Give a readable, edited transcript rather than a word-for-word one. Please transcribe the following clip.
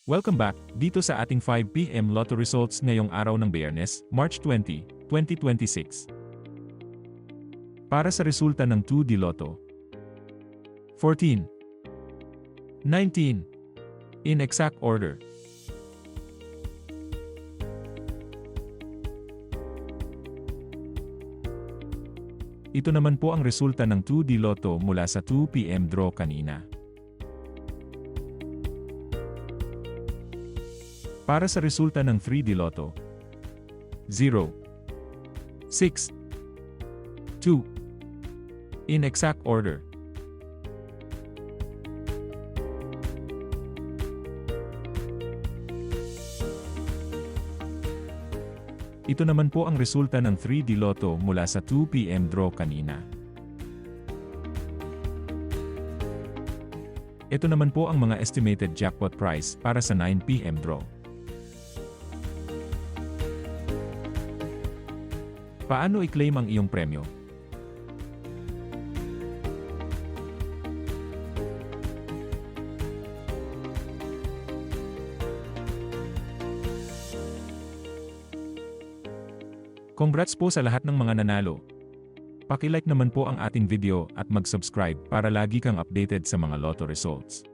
Welcome back dito sa ating 5 PM Lotto results ngayong araw ng Biyernes, March 20, 2026. Para sa resulta ng 2D Lotto. 14, 19, in exact order. Ito naman po ang resulta ng 2D Lotto mula sa 2 PM draw kanina. Para sa resulta ng 3D Lotto. 0, 6, 2, in exact order. Ito naman po ang resulta ng 3D Lotto mula sa 2 PM draw kanina. Ito naman po ang mga estimated jackpot price para sa 9 PM draw. Paano i-claim ang iyong premyo? Congrats po sa lahat ng mga nanalo. Paki-like naman po ang ating video at mag-subscribe para lagi kang updated sa mga lotto results.